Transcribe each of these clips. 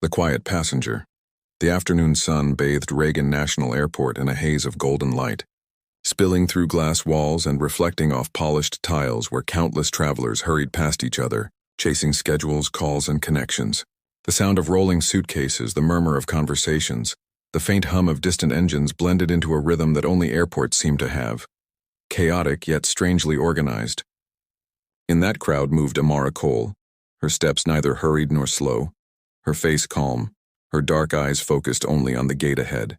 The quiet passenger. The afternoon sun bathed Reagan National Airport in a haze of golden light, spilling through glass walls and reflecting off polished tiles where countless travelers hurried past each other, chasing schedules, calls, and connections. The sound of rolling suitcases, the murmur of conversations, the faint hum of distant engines blended into a rhythm that only airports seem to have, chaotic yet strangely organized. In that crowd moved Amara Cole, her steps neither hurried nor slow, her face calm, her dark eyes focused only on the gate ahead.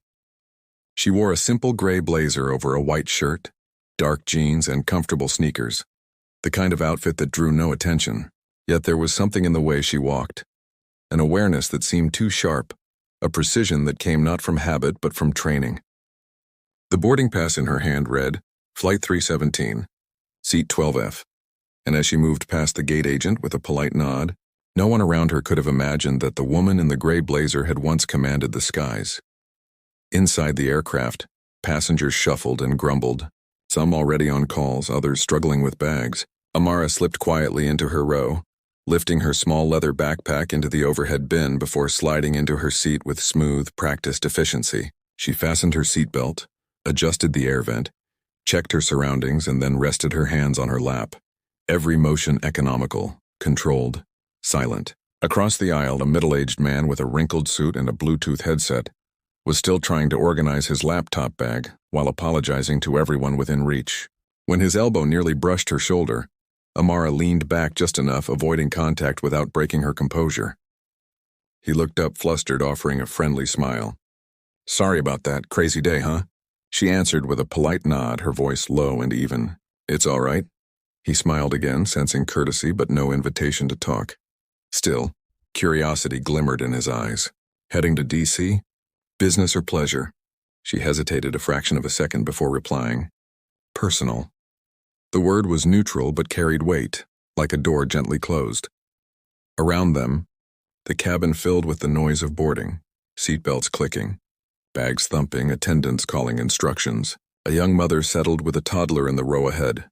She wore a simple gray blazer over a white shirt, dark jeans, and comfortable sneakers, the kind of outfit that drew no attention, yet there was something in the way she walked, an awareness that seemed too sharp, a precision that came not from habit but from training. The boarding pass in her hand read, Flight 317, Seat 12F, and as she moved past the gate agent with a polite nod, no one around her could have imagined that the woman in the gray blazer had once commanded the skies. Inside the aircraft, passengers shuffled and grumbled, some already on calls, others struggling with bags. Amara slipped quietly into her row, lifting her small leather backpack into the overhead bin before sliding into her seat with smooth, practiced efficiency. She fastened her seatbelt, adjusted the air vent, checked her surroundings, and then rested her hands on her lap. Every motion economical, controlled, silent. Across the aisle, a middle-aged man with a wrinkled suit and a Bluetooth headset was still trying to organize his laptop bag while apologizing to everyone within reach. When his elbow nearly brushed her shoulder, Amara leaned back just enough, avoiding contact without breaking her composure. He looked up flustered, offering a friendly smile. "Sorry about that. Crazy day, huh?" She answered with a polite nod, her voice low and even. "It's all right." He smiled again, sensing courtesy but no invitation to talk. Still, curiosity glimmered in his eyes. "Heading to D.C.? Business or pleasure?" She hesitated a fraction of a second before replying. "Personal." The word was neutral but carried weight, like a door gently closed. Around them, the cabin filled with the noise of boarding, seatbelts clicking, bags thumping, attendants calling instructions. A young mother settled with a toddler in the row ahead,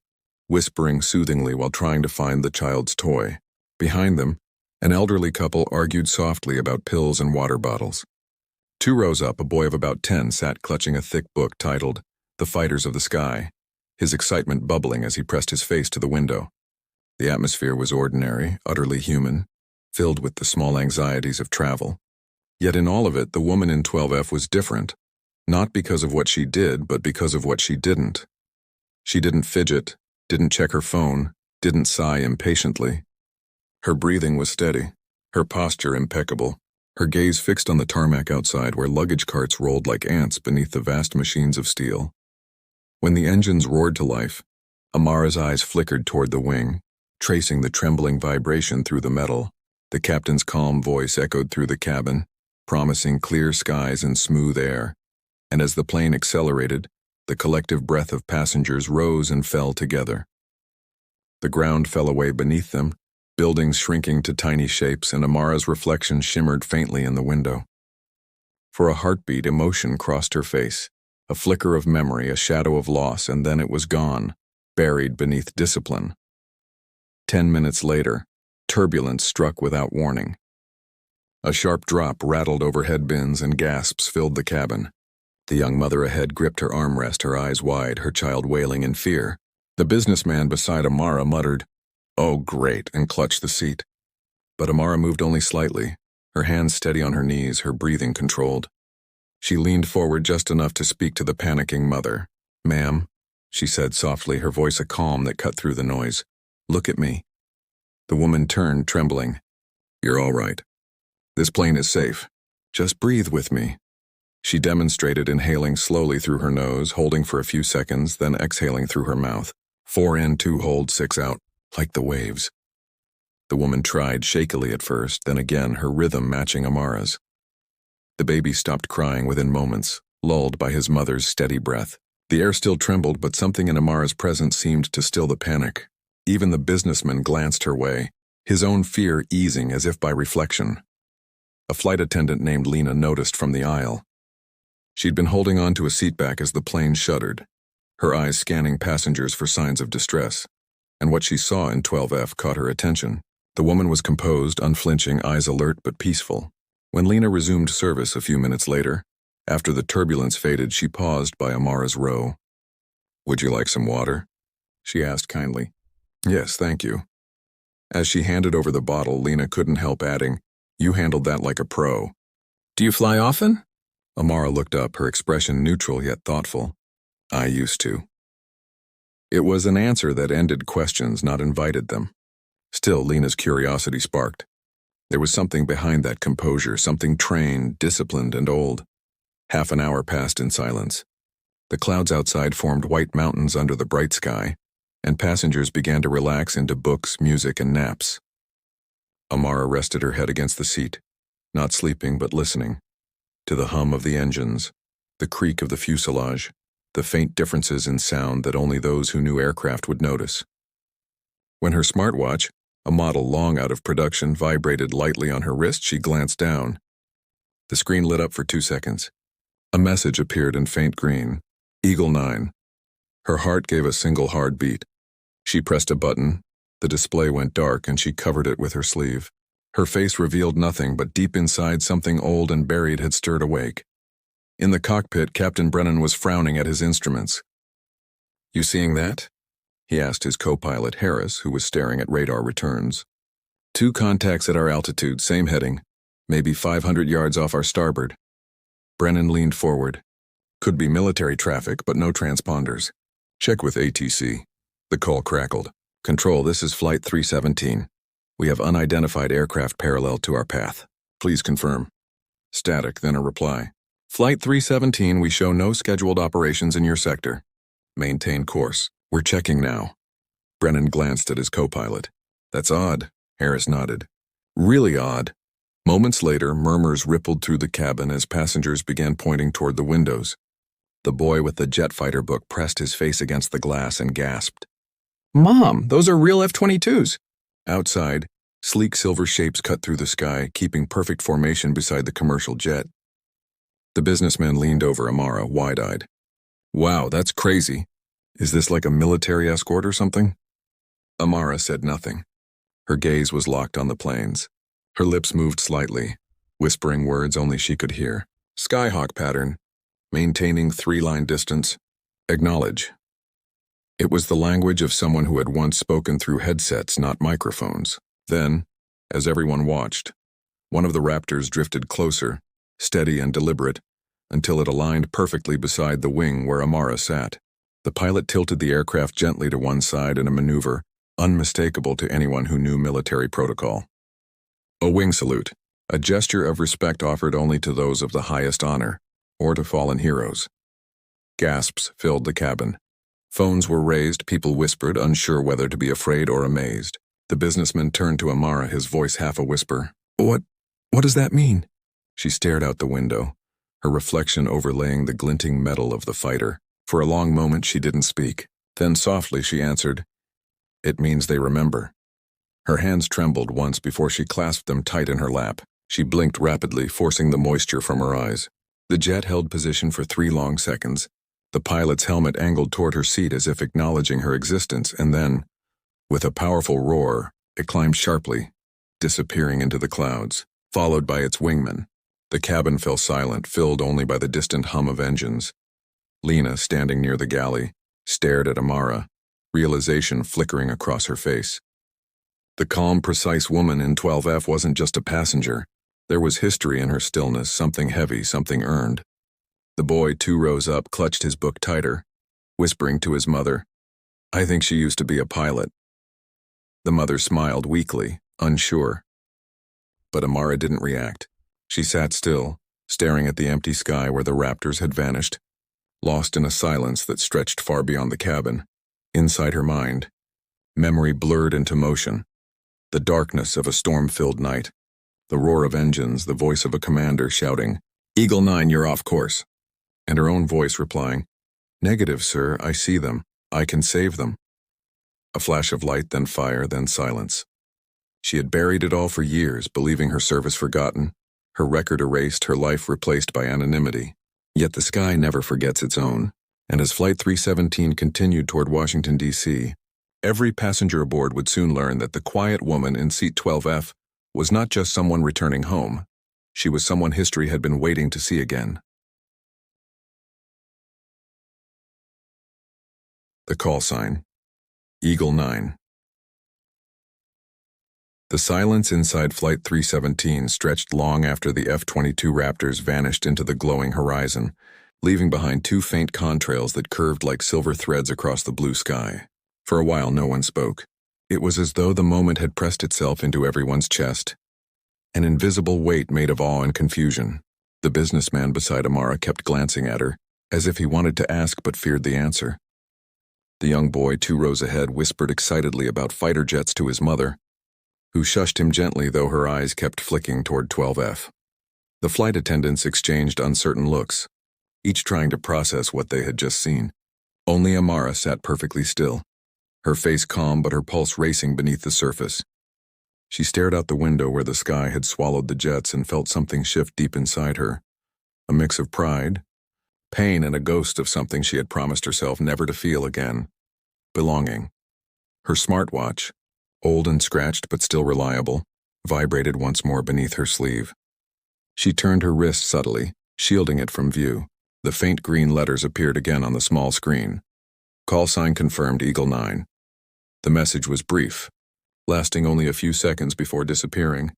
whispering soothingly while trying to find the child's toy. Behind them, an elderly couple argued softly about pills and water bottles. 2 rows up, a boy of about 10 sat clutching a thick book titled The Fighters of the Sky, his excitement bubbling as he pressed his face to the window. The atmosphere was ordinary, utterly human, filled with the small anxieties of travel. Yet in all of it, the woman in 12F was different, not because of what she did, but because of what she didn't. She didn't fidget, didn't check her phone, didn't sigh impatiently. Her breathing was steady, her posture impeccable, her gaze fixed on the tarmac outside where luggage carts rolled like ants beneath the vast machines of steel. When the engines roared to life, Amara's eyes flickered toward the wing, tracing the trembling vibration through the metal. The captain's calm voice echoed through the cabin, promising clear skies and smooth air. And as the plane accelerated, the collective breath of passengers rose and fell together. The ground fell away beneath them, buildings shrinking to tiny shapes, and Amara's reflection shimmered faintly in the window. For a heartbeat, emotion crossed her face. A flicker of memory, a shadow of loss, and then it was gone, buried beneath discipline. 10 minutes later, turbulence struck without warning. A sharp drop rattled overhead bins and gasps filled the cabin. The young mother ahead gripped her armrest, her eyes wide, her child wailing in fear. The businessman beside Amara muttered, "Oh, great," and clutched the seat. But Amara moved only slightly, her hands steady on her knees, her breathing controlled. She leaned forward just enough to speak to the panicking mother. "Ma'am," she said softly, her voice a calm that cut through the noise. "Look at me." The woman turned, trembling. "You're all right. This plane is safe. Just breathe with me." She demonstrated, inhaling slowly through her nose, holding for a few seconds, then exhaling through her mouth. 4 in, 2 hold, 6 out, like the waves. The woman tried shakily at first, then again, her rhythm matching Amara's. The baby stopped crying within moments, lulled by his mother's steady breath. The air still trembled, but something in Amara's presence seemed to still the panic. Even the businessman glanced her way, his own fear easing as if by reflection. A flight attendant named Lena noticed from the aisle. She'd been holding on to a seatback as the plane shuddered, her eyes scanning passengers for signs of distress, and what she saw in 12F caught her attention. The woman was composed, unflinching, eyes alert but peaceful. When Lena resumed service a few minutes later, after the turbulence faded, she paused by Amara's row. "Would you like some water?" she asked kindly. "Yes, thank you." As she handed over the bottle, Lena couldn't help adding, "You handled that like a pro." "Do you fly often?" Amara looked up, her expression neutral yet thoughtful. "I used to." It was an answer that ended questions, not invited them. Still, Lena's curiosity sparked. There was something behind that composure, something trained, disciplined, and old. Half an hour passed in silence. The clouds outside formed white mountains under the bright sky, and passengers began to relax into books, music, and naps. Amara rested her head against the seat, not sleeping but listening, to the hum of the engines, the creak of the fuselage, the faint differences in sound that only those who knew aircraft would notice. When her smartwatch, a model long out of production, vibrated lightly on her wrist, she glanced down. The screen lit up for 2 seconds. A message appeared in faint green. Eagle 9. Her heart gave a single hard beat. She pressed a button, the display went dark, and she covered it with her sleeve. Her face revealed nothing, but deep inside something old and buried had stirred awake. In the cockpit, Captain Brennan was frowning at his instruments. "You seeing that?" he asked his co-pilot Harris, who was staring at radar returns. "2 contacts at our altitude, same heading, maybe 500 yards off our starboard." Brennan leaned forward. "Could be military traffic, but no transponders. Check with ATC." The call crackled. "Control, this is Flight 317. We have unidentified aircraft parallel to our path. Please confirm." Static, then a reply. "Flight 317, we show no scheduled operations in your sector. Maintain course. We're checking now." Brennan glanced at his co-pilot. "That's odd," Harris nodded. "Really odd." Moments later, murmurs rippled through the cabin as passengers began pointing toward the windows. The boy with the jet fighter book pressed his face against the glass and gasped. "Mom, those are real F-22s. Outside, sleek silver shapes cut through the sky, keeping perfect formation beside the commercial jet. The businessman leaned over Amara, wide-eyed. "Wow, that's crazy. Is this like a military escort or something?" Amara said nothing. Her gaze was locked on the planes. Her lips moved slightly, whispering words only she could hear. "Skyhawk pattern. Maintaining 3-line distance. Acknowledge." It was the language of someone who had once spoken through headsets, not microphones. Then, as everyone watched, one of the Raptors drifted closer, steady and deliberate, until it aligned perfectly beside the wing where Amara sat. The pilot tilted the aircraft gently to one side in a maneuver unmistakable to anyone who knew military protocol. A wing salute, a gesture of respect offered only to those of the highest honor, or to fallen heroes. Gasps filled the cabin. Phones were raised, people whispered, unsure whether to be afraid or amazed. The businessman turned to Amara, his voice half a whisper. What does that mean?" She stared out the window, her reflection overlaying the glinting metal of the fighter. For a long moment she didn't speak. Then softly she answered, "It means they remember." Her hands trembled once before she clasped them tight in her lap. She blinked rapidly, forcing the moisture from her eyes. The jet held position for 3 long seconds. The pilot's helmet angled toward her seat as if acknowledging her existence, and then, with a powerful roar, it climbed sharply, disappearing into the clouds, followed by its wingman. The cabin fell silent, filled only by the distant hum of engines. Lena, standing near the galley, stared at Amara, realization flickering across her face. The calm, precise woman in 12F wasn't just a passenger. There was history in her stillness, something heavy, something earned. The boy, 2 rows up, clutched his book tighter, whispering to his mother, "I think she used to be a pilot." The mother smiled weakly, unsure. But Amara didn't react. She sat still, staring at the empty sky where the Raptors had vanished, lost in a silence that stretched far beyond the cabin. Inside her mind, memory blurred into motion. The darkness of a storm-filled night, the roar of engines, the voice of a commander shouting, "Eagle 9, you're off course," and her own voice replying, "Negative, sir, I see them. I can save them." A flash of light, then fire, then silence. She had buried it all for years, believing her service forgotten, her record erased, her life replaced by anonymity. Yet the sky never forgets its own, and as Flight 317 continued toward Washington, D.C., every passenger aboard would soon learn that the quiet woman in seat 12F was not just someone returning home. She was someone history had been waiting to see again. The call sign. Eagle 9. The silence inside Flight 317 stretched long after the F-22 Raptors vanished into the glowing horizon, leaving behind two faint contrails that curved like silver threads across the blue sky. For a while no one spoke. It was as though the moment had pressed itself into everyone's chest. An invisible weight made of awe and confusion. The businessman beside Amara kept glancing at her, as if he wanted to ask but feared the answer. The young boy 2 rows ahead whispered excitedly about fighter jets to his mother, who shushed him gently though her eyes kept flicking toward 12F. The flight attendants exchanged uncertain looks, each trying to process what they had just seen. Only Amara sat perfectly still, her face calm but her pulse racing beneath the surface. She stared out the window where the sky had swallowed the jets and felt something shift deep inside her. A mix of pride, pain, and a ghost of something she had promised herself never to feel again. Belonging. Her smartwatch, old and scratched but still reliable, vibrated once more beneath her sleeve. She turned her wrist subtly, shielding it from view. The faint green letters appeared again on the small screen. Call sign confirmed, Eagle 9. The message was brief, lasting only a few seconds before disappearing,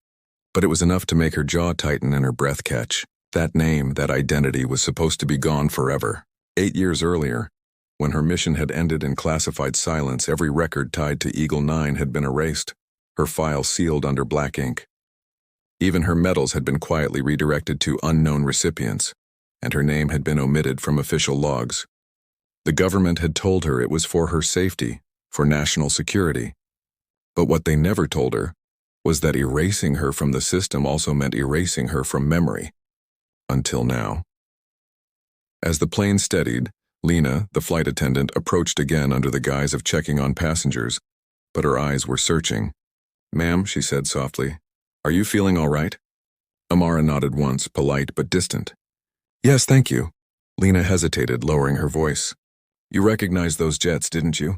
but it was enough to make her jaw tighten and her breath catch. That name, that identity, was supposed to be gone forever. 8 years earlier, when her mission had ended in classified silence, every record tied to Eagle 9 had been erased, her file sealed under black ink. Even her medals had been quietly redirected to unknown recipients, and her name had been omitted from official logs. The government had told her it was for her safety, for national security. But what they never told her was that erasing her from the system also meant erasing her from memory. Until now. As the plane steadied, Lena, the flight attendant, approached again under the guise of checking on passengers, but her eyes were searching. "Ma'am," she said softly, "are you feeling all right?" Amara nodded once, polite but distant. "Yes, thank you." Lena hesitated, lowering her voice. "You recognized those jets, didn't you?"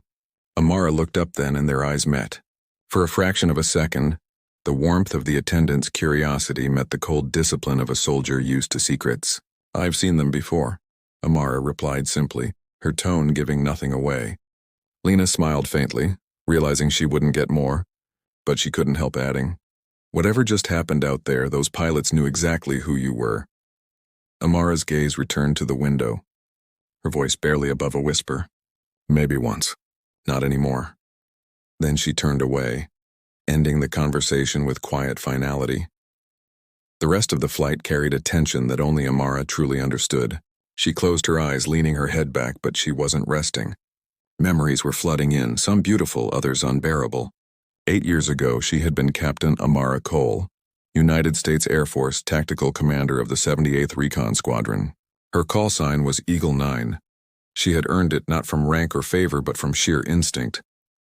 Amara looked up then and their eyes met. For a fraction of a second, the warmth of the attendant's curiosity met the cold discipline of a soldier used to secrets. "I've seen them before," Amara replied simply, her tone giving nothing away. Lena smiled faintly, realizing she wouldn't get more, but she couldn't help adding, "Whatever just happened out there, those pilots knew exactly who you were." Amara's gaze returned to the window, her voice barely above a whisper. "Maybe once. Not anymore." Then she turned away, ending the conversation with quiet finality. The rest of the flight carried a tension that only Amara truly understood. She closed her eyes, leaning her head back, but she wasn't resting. Memories were flooding in, some beautiful, others unbearable. 8 years ago, she had been Captain Amara Cole, United States Air Force Tactical Commander of the 78th Recon Squadron. Her call sign was Eagle 9. She had earned it not from rank or favor but from sheer instinct,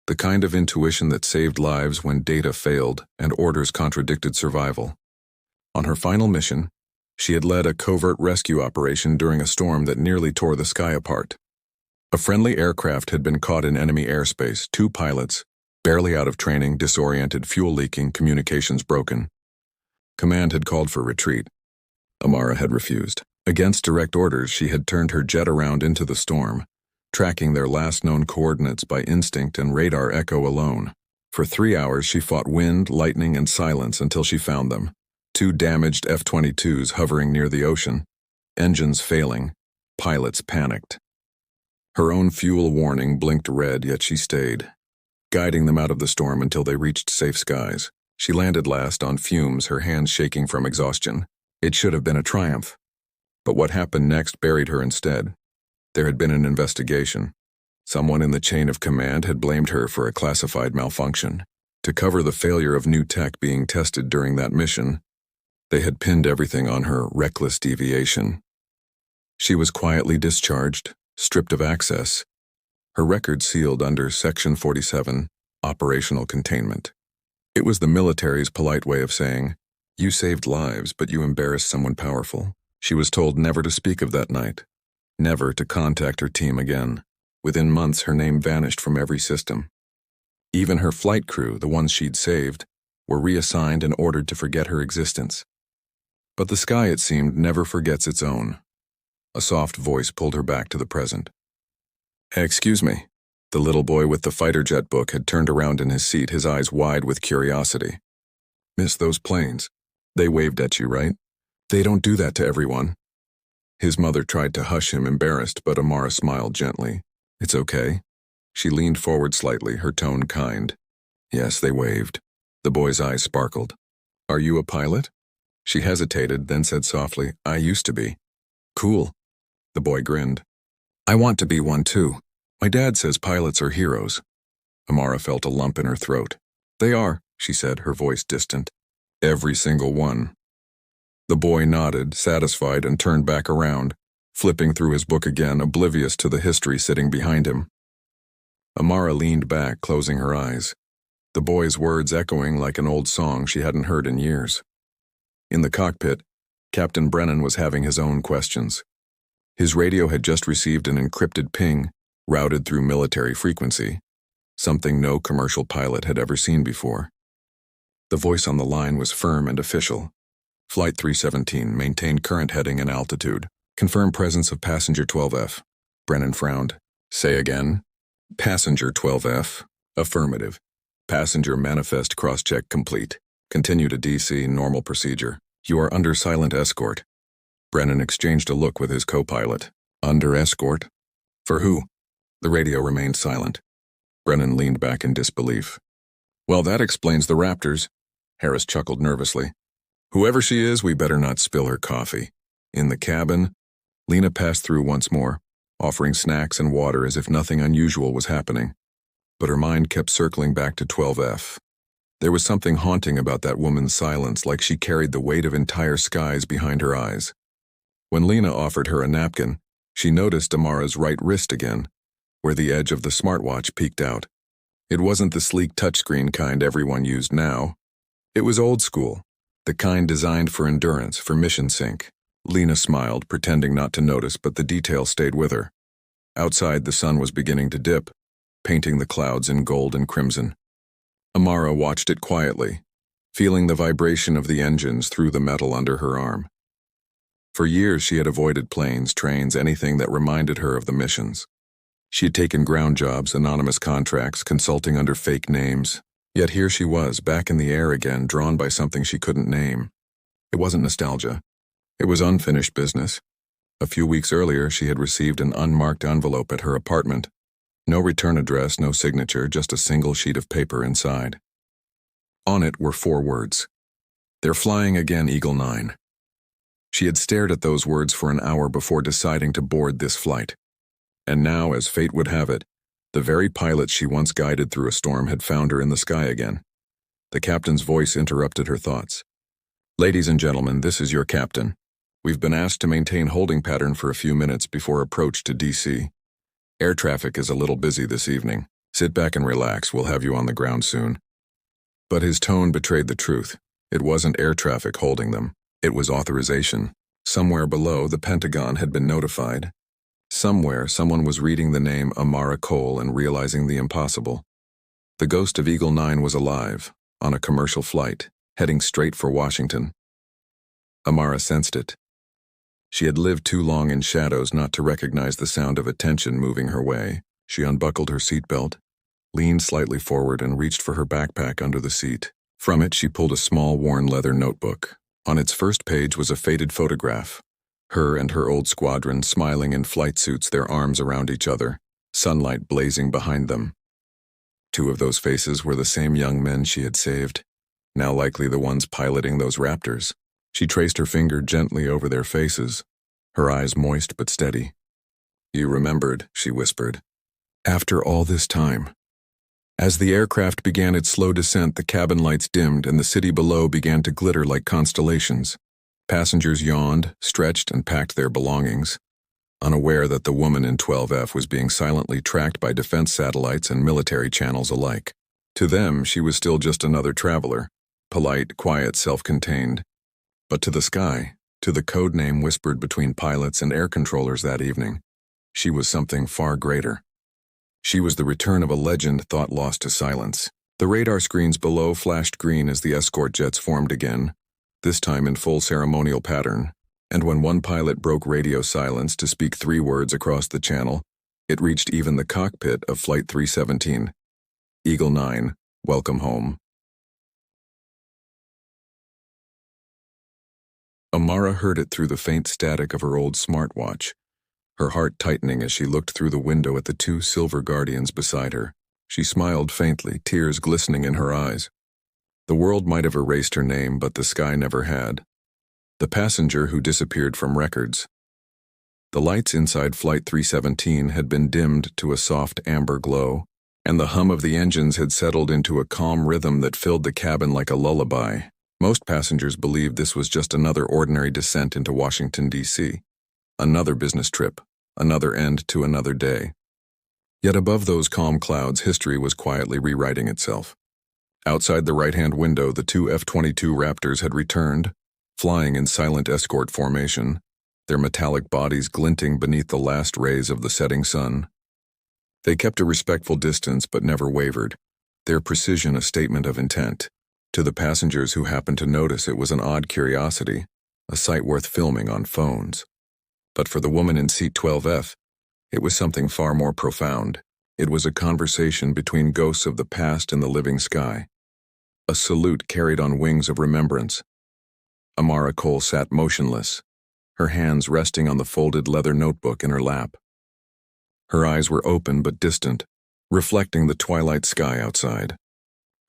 the kind of intuition that saved lives when data failed and orders contradicted survival. On her final mission, she had led a covert rescue operation during a storm that nearly tore the sky apart. A friendly aircraft had been caught in enemy airspace, 2 pilots, barely out of training, disoriented, fuel leaking, communications broken. Command had called for retreat. Amara had refused. Against direct orders, she had turned her jet around into the storm, tracking their last known coordinates by instinct and radar echo alone. For 3 hours she fought wind, lightning, and silence until she found them. 2 damaged F-22s hovering near the ocean, engines failing, pilots panicked. Her own fuel warning blinked red, yet she stayed, guiding them out of the storm until they reached safe skies. She landed last on fumes, her hands shaking from exhaustion. It should have been a triumph. But what happened next buried her instead. There had been an investigation. Someone in the chain of command had blamed her for a classified malfunction. To cover the failure of new tech being tested during that mission, they had pinned everything on her reckless deviation. She was quietly discharged, stripped of access, her record sealed under Section 47, operational containment. It was the military's polite way of saying, "You saved lives, but you embarrassed someone powerful." She was told never to speak of that night, never to contact her team again. Within months, her name vanished from every system. Even her flight crew, the ones she'd saved, were reassigned and ordered to forget her existence. But the sky, it seemed, never forgets its own. A soft voice pulled her back to the present. "Excuse me." The little boy with the fighter jet book had turned around in his seat, his eyes wide with curiosity. "Miss, those planes. They waved at you, right? They don't do that to everyone." His mother tried to hush him, embarrassed, but Amara smiled gently. "It's okay." She leaned forward slightly, her tone kind. "Yes, they waved." The boy's eyes sparkled. "Are you a pilot?" She hesitated, then said softly, "I used to be." "Cool." The boy grinned. "I want to be one too. My dad says pilots are heroes." Amara felt a lump in her throat. "They are," she said, her voice distant. "Every single one." The boy nodded, satisfied, and turned back around, flipping through his book again, oblivious to the history sitting behind him. Amara leaned back, closing her eyes, the boy's words echoing like an old song she hadn't heard in years. In the cockpit, Captain Brennan was having his own questions. His radio had just received an encrypted ping, routed through military frequency, something no commercial pilot had ever seen before. The voice on the line was firm and official. "Flight 317, maintain current heading and altitude. Confirm presence of passenger 12F. Brennan frowned. "Say again?" "Passenger 12F. Affirmative. Passenger manifest cross-check complete. Continue to DC, normal procedure. You are under silent escort." Brennan exchanged a look with his co-pilot. "Under escort? For who?" The radio remained silent. Brennan leaned back in disbelief. "Well, that explains the Raptors." Harris chuckled nervously. "Whoever she is, we better not spill her coffee." In the cabin, Lena passed through once more, offering snacks and water as if nothing unusual was happening. But her mind kept circling back to 12F. There was something haunting about that woman's silence, like she carried the weight of entire skies behind her eyes. When Lena offered her a napkin, she noticed Amara's right wrist again, where the edge of the smartwatch peeked out. It wasn't the sleek touchscreen kind everyone used now. It was old school, the kind designed for endurance, for mission sync. Lena smiled, pretending not to notice, but the detail stayed with her. Outside, the sun was beginning to dip, painting the clouds in gold and crimson. Amara watched it quietly, feeling the vibration of the engines through the metal under her arm. For years, she had avoided planes, trains, anything that reminded her of the missions. She had taken ground jobs, anonymous contracts, consulting under fake names. Yet here she was, back in the air again, drawn by something she couldn't name. It wasn't nostalgia. It was unfinished business. A few weeks earlier, she had received an unmarked envelope at her apartment. No return address, no signature, just a single sheet of paper inside. On it were 4 words. "They're flying again, Eagle 9. She had stared at those words for an hour before deciding to board this flight. And now, as fate would have it, the very pilot she once guided through a storm had found her in the sky again. The captain's voice interrupted her thoughts. "Ladies and gentlemen, this is your captain. We've been asked to maintain holding pattern for a few minutes before approach to DC. Air traffic is a little busy this evening. Sit back and relax, we'll have you on the ground soon." But his tone betrayed the truth. It wasn't air traffic holding them. It was authorization. Somewhere below, the Pentagon had been notified. Somewhere, someone was reading the name Amara Cole and realizing the impossible. The ghost of Eagle 9 was alive, on a commercial flight, heading straight for Washington. Amara sensed it. She had lived too long in shadows not to recognize the sound of attention moving her way. She unbuckled her seatbelt, leaned slightly forward, and reached for her backpack under the seat. From it, she pulled a small, worn leather notebook. On its first page was a faded photograph. Her and her old squadron smiling in flight suits, their arms around each other, sunlight blazing behind them. 2 of those faces were the same young men she had saved, now likely the ones piloting those Raptors. She traced her finger gently over their faces, her eyes moist but steady. "You remembered," she whispered. "After all this time." As the aircraft began its slow descent, the cabin lights dimmed and the city below began to glitter like constellations. Passengers yawned, stretched, and packed their belongings, unaware that the woman in 12F was being silently tracked by defense satellites and military channels alike. To them, she was still just another traveler, polite, quiet, self-contained. But to the sky, to the code name whispered between pilots and air controllers that evening, she was something far greater. She was the return of a legend thought lost to silence. The radar screens below flashed green as the escort jets formed again, this time in full ceremonial pattern, and when one pilot broke radio silence to speak 3 words across the channel, it reached even the cockpit of Flight 317. Eagle 9, welcome home. Amara heard it through the faint static of her old smartwatch, her heart tightening as she looked through the window at the 2 silver guardians beside her. She smiled faintly, tears glistening in her eyes. The world might have erased her name, but the sky never had. The passenger who disappeared from records. The lights inside Flight 317 had been dimmed to a soft amber glow, and the hum of the engines had settled into a calm rhythm that filled the cabin like a lullaby. Most passengers believed this was just another ordinary descent into Washington, D.C. Another business trip, another end to another day. Yet above those calm clouds, history was quietly rewriting itself. Outside the right-hand window, the 2 F-22 Raptors had returned, flying in silent escort formation, their metallic bodies glinting beneath the last rays of the setting sun. They kept a respectful distance but never wavered, their precision a statement of intent. To the passengers who happened to notice, it was an odd curiosity, a sight worth filming on phones. But for the woman in seat 12F, it was something far more profound. It was a conversation between ghosts of the past and the living sky. A salute carried on wings of remembrance. Amara Cole sat motionless, her hands resting on the folded leather notebook in her lap. Her eyes were open but distant, reflecting the twilight sky outside.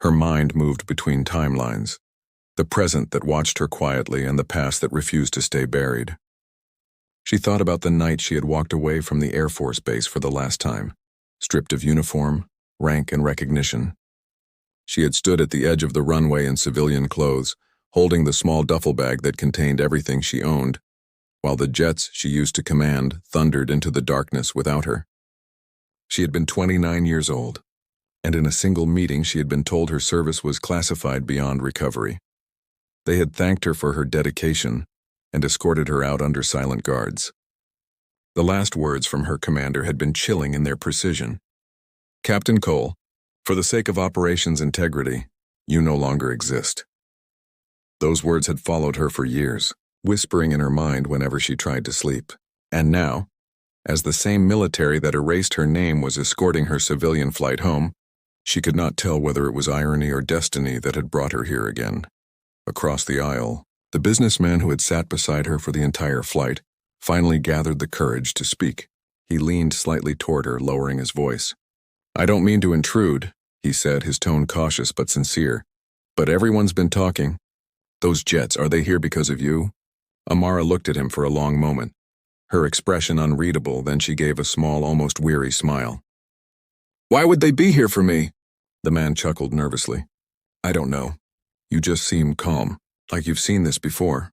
Her mind moved between timelines, the present that watched her quietly and the past that refused to stay buried. She thought about the night she had walked away from the Air Force Base for the last time, stripped of uniform, rank, and recognition. She had stood at the edge of the runway in civilian clothes, holding the small duffel bag that contained everything she owned, while the jets she used to command thundered into the darkness without her. She had been 29 years old, and in a single meeting she had been told her service was classified beyond recovery. They had thanked her for her dedication and escorted her out under silent guards. The last words from her commander had been chilling in their precision. "Captain Cole, for the sake of operations integrity, you no longer exist." Those words had followed her for years, whispering in her mind whenever she tried to sleep. And now, as the same military that erased her name was escorting her civilian flight home, she could not tell whether it was irony or destiny that had brought her here again. Across the aisle, the businessman who had sat beside her for the entire flight finally gathered the courage to speak. He leaned slightly toward her, lowering his voice. "I don't mean to intrude," he said, his tone cautious but sincere, "but everyone's been talking. Those jets, are they here because of you?" Amara looked at him for a long moment, her expression unreadable, then she gave a small, almost weary smile. "Why would they be here for me?" The man chuckled nervously. "I don't know. You just seem calm, like you've seen this before."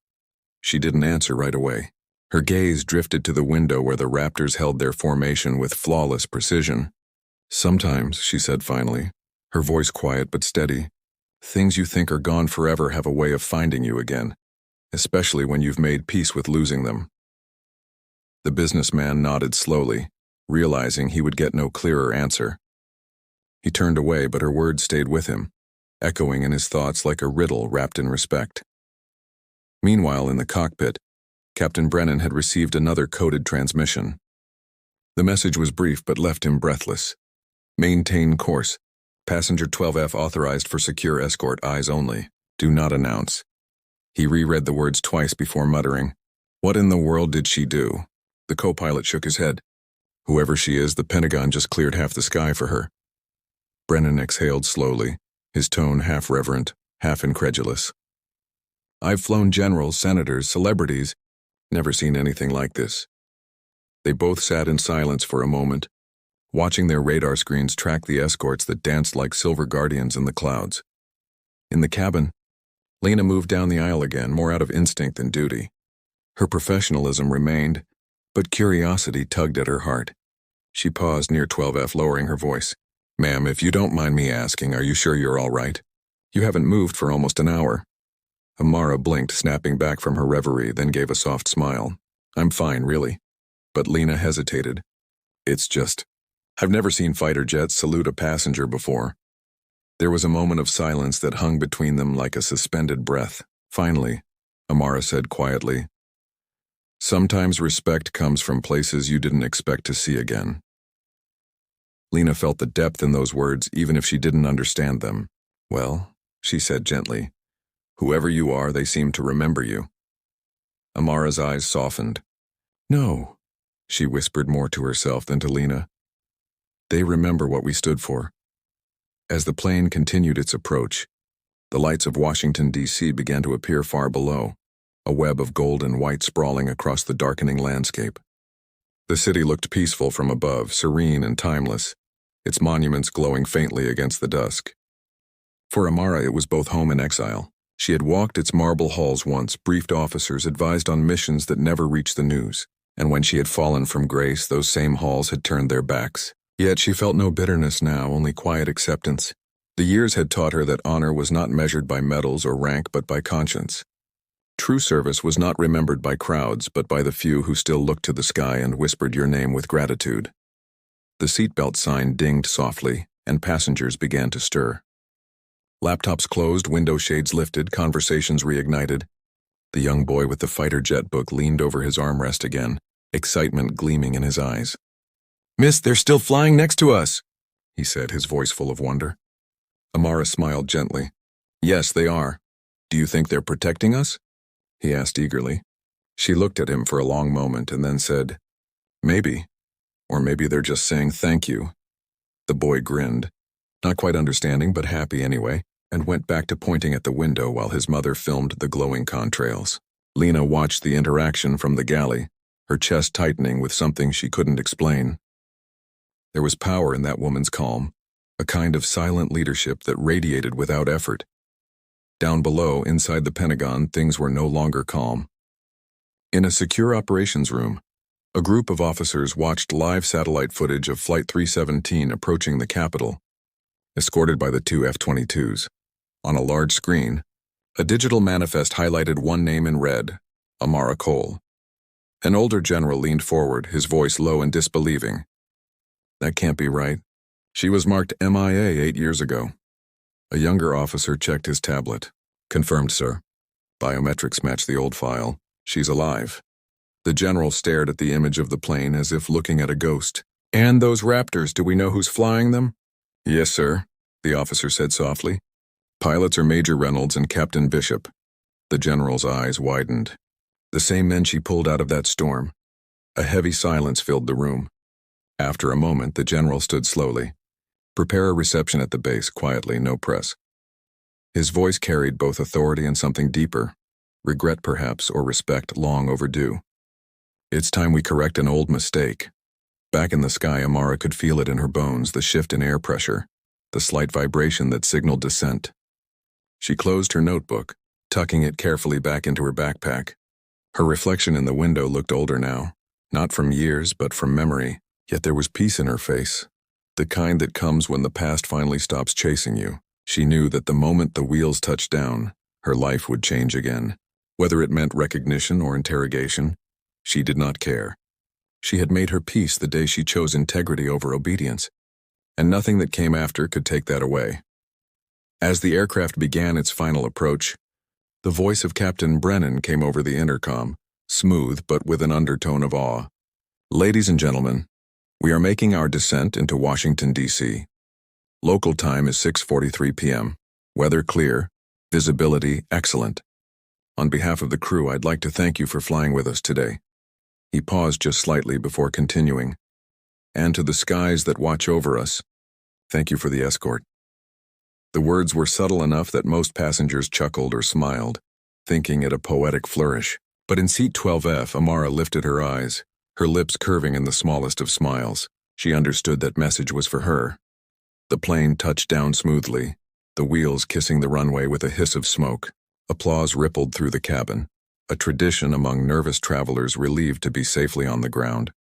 She didn't answer right away. Her gaze drifted to the window where the Raptors held their formation with flawless precision. "Sometimes," she said finally, her voice quiet but steady, "things you think are gone forever have a way of finding you again, especially when you've made peace with losing them." The businessman nodded slowly, realizing he would get no clearer answer. He turned away, but her words stayed with him, echoing in his thoughts like a riddle wrapped in respect. Meanwhile, in the cockpit, Captain Brennan had received another coded transmission. The message was brief but left him breathless. "Maintain course. Passenger 12F authorized for secure escort, eyes only. Do not announce." He reread the words twice before muttering, "What in the world did she do?" The co-pilot shook his head. "Whoever she is, the Pentagon just cleared half the sky for her." Brennan exhaled slowly, his tone half reverent, half incredulous. "I've flown generals, senators, celebrities. Never seen anything like this." They both sat in silence for a moment, watching their radar screens track the escorts that danced like silver guardians in the clouds. In the cabin, Lena moved down the aisle again, more out of instinct than duty. Her professionalism remained, but curiosity tugged at her heart. She paused near 12F, lowering her voice. "Ma'am, if you don't mind me asking, are you sure you're all right? You haven't moved for almost an hour." Amara blinked, snapping back from her reverie, then gave a soft smile. "I'm fine, really." But Lena hesitated. "It's just, I've never seen fighter jets salute a passenger before." There was a moment of silence that hung between them like a suspended breath. Finally, Amara said quietly. Sometimes respect comes from places you didn't expect to see again. Lena felt the depth in those words even if she didn't understand them. Well, she said gently, whoever you are, they seem to remember you. Amara's eyes softened. No, she whispered more to herself than to Lena. They remember what we stood for. As the plane continued its approach, the lights of Washington, D.C. began to appear far below, a web of gold and white sprawling across the darkening landscape. The city looked peaceful from above, serene and timeless, its monuments glowing faintly against the dusk. For Amara, it was both home and exile. She had walked its marble halls once, briefed officers, advised on missions that never reached the news, and when she had fallen from grace, those same halls had turned their backs. Yet she felt no bitterness now, only quiet acceptance. The years had taught her that honor was not measured by medals or rank, but by conscience. True service was not remembered by crowds, but by the few who still looked to the sky and whispered your name with gratitude. The seatbelt sign dinged softly, and passengers began to stir. Laptops closed, window shades lifted, conversations reignited. The young boy with the fighter jet book leaned over his armrest again, excitement gleaming in his eyes. "Miss, they're still flying next to us," he said, his voice full of wonder. Amara smiled gently. "Yes, they are. Do you think they're protecting us?" he asked eagerly. She looked at him for a long moment and then said, "Maybe. Or maybe they're just saying thank you." The boy grinned, not quite understanding but happy anyway, and went back to pointing at the window while his mother filmed the glowing contrails. Lena watched the interaction from the galley, her chest tightening with something she couldn't explain. There was power in that woman's calm, a kind of silent leadership that radiated without effort. Down below, inside the Pentagon, things were no longer calm. In a secure operations room, a group of officers watched live satellite footage of Flight 317 approaching the Capitol, escorted by the two F-22s. On a large screen, a digital manifest highlighted one name in red, Amara Cole. An older general leaned forward, his voice low and disbelieving. "That can't be right. She was marked MIA 8 years ago." A younger officer checked his tablet. "Confirmed, sir. Biometrics match the old file. She's alive." The general stared at the image of the plane as if looking at a ghost. "And those Raptors, do we know who's flying them?" "Yes, sir," the officer said softly. "Pilots are Major Reynolds and Captain Bishop." The general's eyes widened. "The same men she pulled out of that storm." A heavy silence filled the room. After a moment, the general stood slowly. "Prepare a reception at the base, quietly, no press." His voice carried both authority and something deeper, regret perhaps, or respect long overdue. "It's time we correct an old mistake." Back in the sky, Amara could feel it in her bones, the shift in air pressure, the slight vibration that signaled descent. She closed her notebook, tucking it carefully back into her backpack. Her reflection in the window looked older now, not from years, but from memory. Yet there was peace in her face, the kind that comes when the past finally stops chasing you. She knew that the moment the wheels touched down, her life would change again. Whether it meant recognition or interrogation, she did not care. She had made her peace the day she chose integrity over obedience, and nothing that came after could take that away. As the aircraft began its final approach, the voice of Captain Brennan came over the intercom, smooth but with an undertone of awe. "Ladies and gentlemen, we are making our descent into Washington, D.C. Local time is 6:43 p.m. Weather clear, visibility excellent. On behalf of the crew, I'd like to thank you for flying with us today." He paused just slightly before continuing. "And to the skies that watch over us, thank you for the escort." The words were subtle enough that most passengers chuckled or smiled, thinking it a poetic flourish. But in seat 12F, Amara lifted her eyes, her lips curving in the smallest of smiles. She understood that message was for her. The plane touched down smoothly, the wheels kissing the runway with a hiss of smoke. Applause rippled through the cabin, a tradition among nervous travelers relieved to be safely on the ground.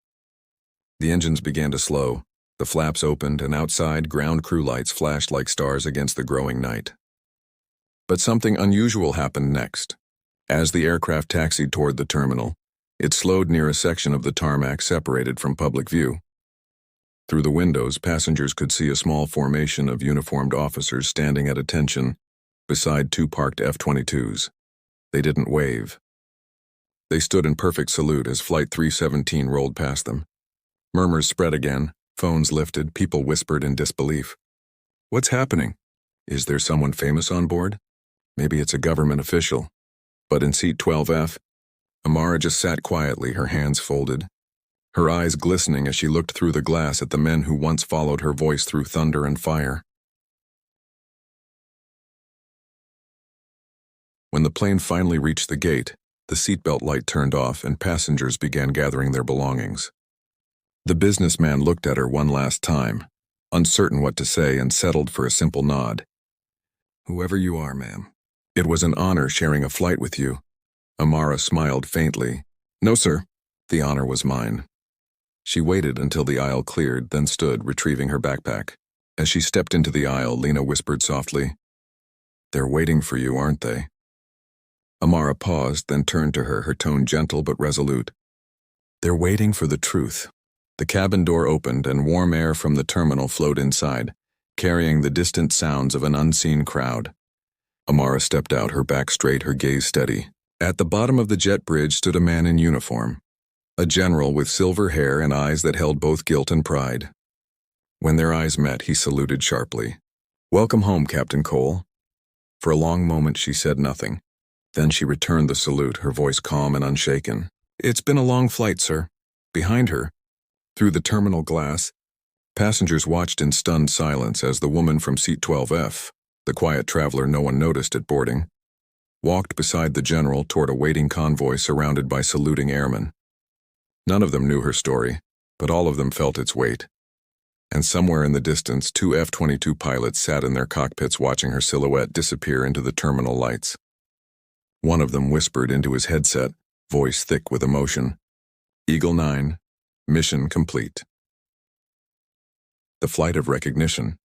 The engines began to slow, the flaps opened, and outside, ground crew lights flashed like stars against the growing night. But something unusual happened next. As the aircraft taxied toward the terminal, it slowed near a section of the tarmac separated from public view. Through the windows, passengers could see a small formation of uniformed officers standing at attention beside two parked F-22s. They didn't wave. They stood in perfect salute as Flight 317 rolled past them. Murmurs spread again, phones lifted, people whispered in disbelief. What's happening? Is there someone famous on board? Maybe it's a government official. But in seat 12F, Amara just sat quietly, her hands folded, her eyes glistening as she looked through the glass at the men who once followed her voice through thunder and fire. When the plane finally reached the gate, the seatbelt light turned off and passengers began gathering their belongings. The businessman looked at her one last time, uncertain what to say, and settled for a simple nod. Whoever you are, ma'am. It was an honor sharing a flight with you. Amara smiled faintly. No, sir. The honor was mine. She waited until the aisle cleared, then stood, retrieving her backpack. As she stepped into the aisle, Lena whispered softly, They're waiting for you, aren't they? Amara paused, then turned to her, her tone gentle but resolute. They're waiting for the truth. The cabin door opened and warm air from the terminal flowed inside, carrying the distant sounds of an unseen crowd. Amara stepped out, her back straight, her gaze steady. At the bottom of the jet bridge stood a man in uniform, a general with silver hair and eyes that held both guilt and pride. When their eyes met, he saluted sharply. Welcome home, Captain Cole. For a long moment she said nothing. Then she returned the salute, her voice calm and unshaken. It's been a long flight, sir. Behind her, through the terminal glass, passengers watched in stunned silence as the woman from seat 12F, the quiet traveler no one noticed at boarding, walked beside the general toward a waiting convoy surrounded by saluting airmen. None of them knew her story, but all of them felt its weight. And somewhere in the distance, 2 F-22 pilots sat in their cockpits watching her silhouette disappear into the terminal lights. One of them whispered into his headset, voice thick with emotion, Eagle 9, mission complete. The flight of recognition.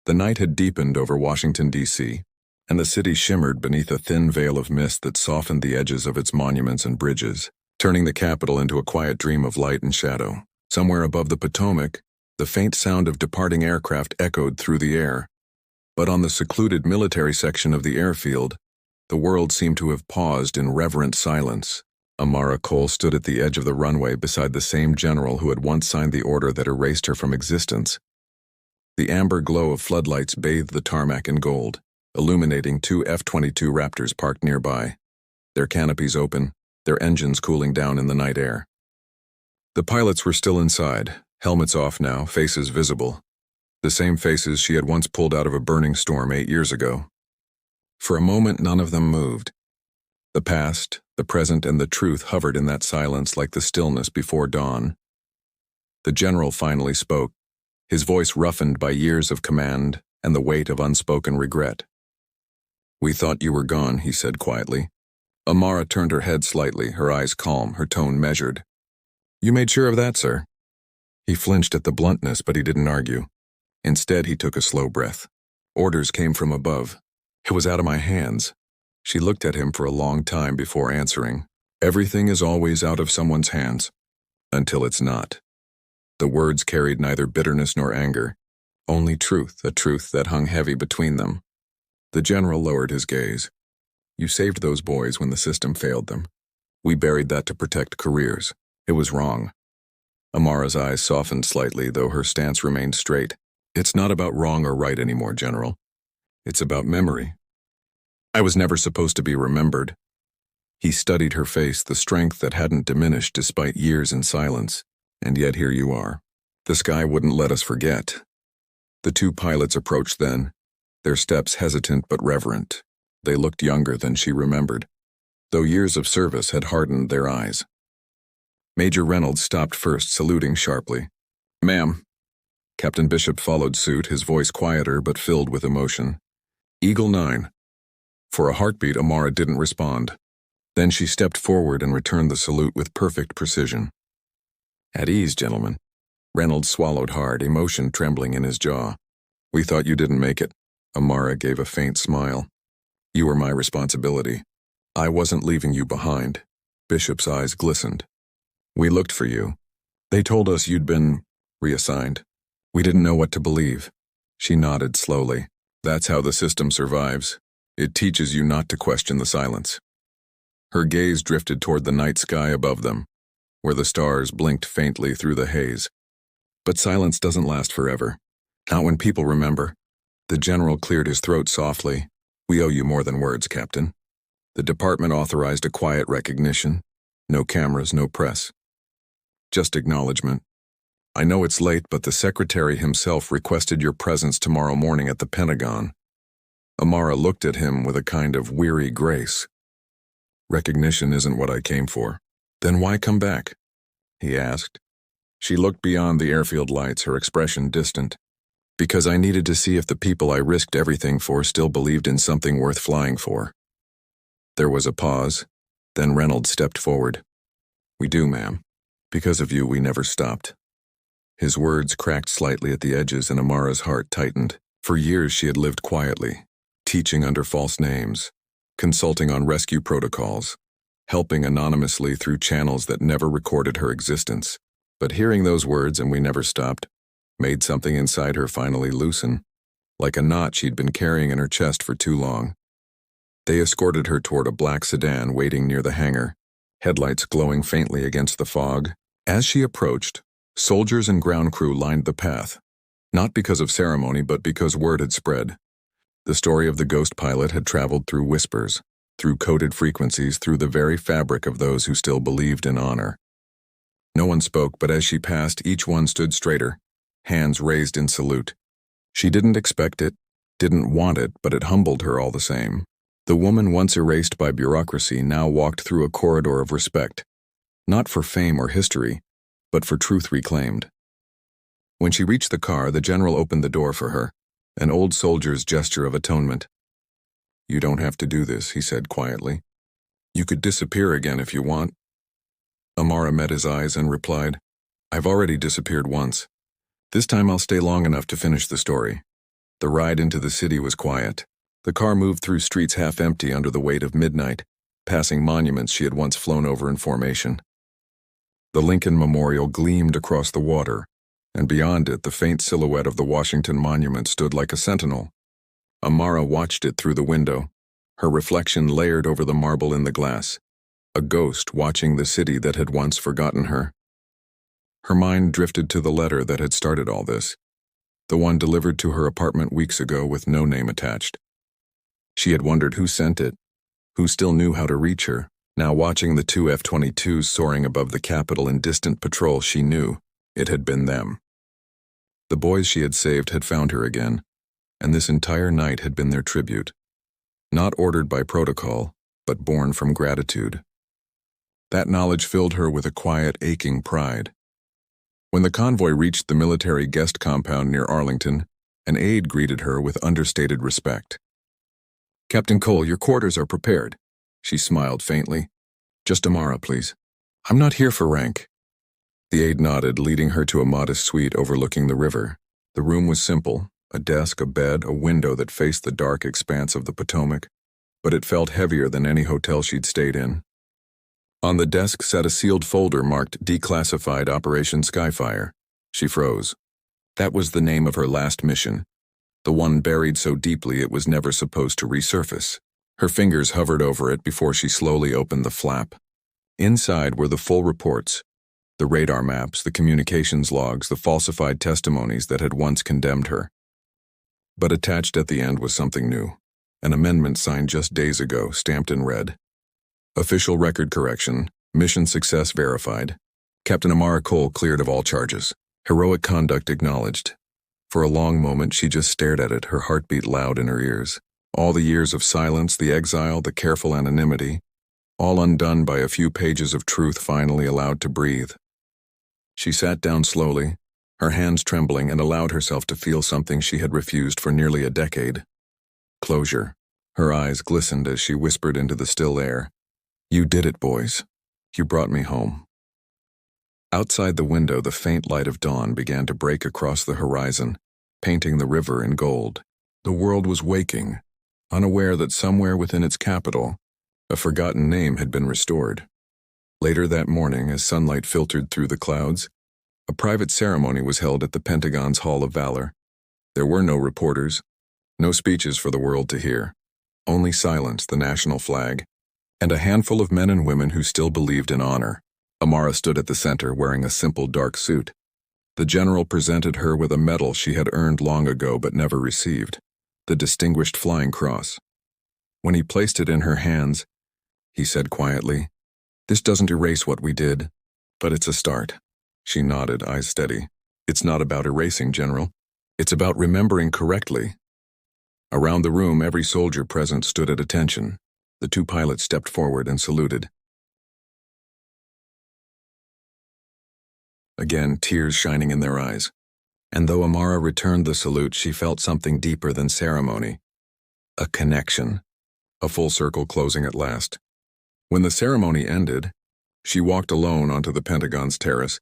The night had deepened over Washington, D.C., and the city shimmered beneath a thin veil of mist that softened the edges of its monuments and bridges, turning the capital into a quiet dream of light and shadow. Somewhere above the Potomac, the faint sound of departing aircraft echoed through the air. But on the secluded military section of the airfield, the world seemed to have paused in reverent silence. Amara Cole stood at the edge of the runway beside the same general who had once signed the order that erased her from existence. The amber glow of floodlights bathed the tarmac in gold, illuminating 2 F-22 Raptors parked nearby, their canopies open, their engines cooling down in the night air. The pilots were still inside, helmets off now, faces visible. The same faces she had once pulled out of a burning storm 8 years ago. For a moment, none of them moved. The past, the present, and the truth hovered in that silence like the stillness before dawn. The general finally spoke, his voice roughened by years of command and the weight of unspoken regret. We thought you were gone, he said quietly. Amara turned her head slightly, her eyes calm, her tone measured. You made sure of that, sir. He flinched at the bluntness, but he didn't argue. Instead, he took a slow breath. Orders came from above. It was out of my hands. She looked at him for a long time before answering. Everything is always out of someone's hands, until it's not. The words carried neither bitterness nor anger, only truth, a truth that hung heavy between them. The general lowered his gaze. You saved those boys when the system failed them. We buried that to protect careers. It was wrong. Amara's eyes softened slightly, though her stance remained straight. It's not about wrong or right anymore, General. It's about memory. I was never supposed to be remembered. He studied her face, the strength that hadn't diminished despite years in silence. And yet here you are. The sky wouldn't let us forget. The 2 pilots approached then, their steps hesitant but reverent. They looked younger than she remembered, though years of service had hardened their eyes. Major Reynolds stopped first, saluting sharply. Ma'am. Captain Bishop followed suit, his voice quieter but filled with emotion. Eagle 9. For a heartbeat, Amara didn't respond. Then she stepped forward and returned the salute with perfect precision. At ease, gentlemen. Reynolds swallowed hard, emotion trembling in his jaw. We thought you didn't make it. Amara gave a faint smile. You were my responsibility. I wasn't leaving you behind. Bishop's eyes glistened. We looked for you. They told us you'd been reassigned. We didn't know what to believe. She nodded slowly. That's how the system survives. It teaches you not to question the silence. Her gaze drifted toward the night sky above them, where the stars blinked faintly through the haze. But silence doesn't last forever. Not when people remember. The general cleared his throat softly. We owe you more than words, Captain. The department authorized a quiet recognition. No cameras, no press. Just acknowledgement. I know it's late, but the secretary himself requested your presence tomorrow morning at the Pentagon. Amara looked at him with a kind of weary grace. Recognition isn't what I came for. Then why come back? He asked. She looked beyond the airfield lights, her expression distant. Because I needed to see if the people I risked everything for still believed in something worth flying for. There was a pause. Then Reynolds stepped forward. We do, ma'am. Because of you, we never stopped. His words cracked slightly at the edges and Amara's heart tightened. For years she had lived quietly, teaching under false names, consulting on rescue protocols, helping anonymously through channels that never recorded her existence. But hearing those words, and we never stopped, made something inside her finally loosen, like a knot she'd been carrying in her chest for too long. They escorted her toward a black sedan waiting near the hangar, headlights glowing faintly against the fog. As she approached, soldiers and ground crew lined the path, not because of ceremony but because word had spread. The story of the ghost pilot had traveled through whispers, through coded frequencies, through the very fabric of those who still believed in honor. No one spoke, but as she passed, each one stood straighter, hands raised in salute. She didn't expect it, didn't want it, but it humbled her all the same. The woman once erased by bureaucracy now walked through a corridor of respect, not for fame or history, but for truth reclaimed. When she reached the car, the general opened the door for her, an old soldier's gesture of atonement. You don't have to do this, he said quietly. You could disappear again if you want. Amara met his eyes and replied, I've already disappeared once. This time I'll stay long enough to finish the story. The ride into the city was quiet. The car moved through streets half empty under the weight of midnight, passing monuments she had once flown over in formation. The Lincoln Memorial gleamed across the water, and beyond it the faint silhouette of the Washington Monument stood like a sentinel. Amara watched it through the window, her reflection layered over the marble in the glass, a ghost watching the city that had once forgotten her. Her mind drifted to the letter that had started all this, the one delivered to her apartment weeks ago with no name attached. She had wondered who sent it, who still knew how to reach her. Now watching the two F-22s soaring above the Capitol in distant patrol, she knew it had been them. The boys she had saved had found her again, and this entire night had been their tribute, not ordered by protocol, but born from gratitude. That knowledge filled her with a quiet, aching pride. When the convoy reached the military guest compound near Arlington, an aide greeted her with understated respect. Captain Cole, your quarters are prepared. She smiled faintly. Just Amara, please. I'm not here for rank. The aide nodded, leading her to a modest suite overlooking the river. The room was simple, a desk, a bed, a window that faced the dark expanse of the Potomac, but it felt heavier than any hotel she'd stayed in. On the desk sat a sealed folder marked Declassified Operation Skyfire. She froze. That was the name of her last mission, the one buried so deeply it was never supposed to resurface. Her fingers hovered over it before she slowly opened the flap. Inside were the full reports, the radar maps, the communications logs, the falsified testimonies that had once condemned her. But attached at the end was something new, an amendment signed just days ago, stamped in red. Official record correction, mission success verified. Captain Amara Cole cleared of all charges. Heroic conduct acknowledged. For a long moment she just stared at it, her heartbeat loud in her ears. All the years of silence, the exile, the careful anonymity, all undone by a few pages of truth finally allowed to breathe. She sat down slowly, her hands trembling, and allowed herself to feel something she had refused for nearly a decade. Closure. Her eyes glistened as she whispered into the still air. You did it, boys. You brought me home. Outside the window, the faint light of dawn began to break across the horizon, painting the river in gold. The world was waking, unaware that somewhere within its capital, a forgotten name had been restored. Later that morning, as sunlight filtered through the clouds, a private ceremony was held at the Pentagon's Hall of Valor. There were no reporters, no speeches for the world to hear, only silence, the national flag, and a handful of men and women who still believed in honor. Amara stood at the center wearing a simple dark suit. The general presented her with a medal she had earned long ago but never received, the Distinguished Flying Cross. When he placed it in her hands, he said quietly, "This doesn't erase what we did, but it's a start." She nodded, eyes steady. "It's not about erasing, General. It's about remembering correctly." Around the room, every soldier present stood at attention. The two pilots stepped forward and saluted. Again, tears shining in their eyes. And though Amara returned the salute, she felt something deeper than ceremony. A connection. A full circle closing at last. When the ceremony ended, she walked alone onto the Pentagon's terrace,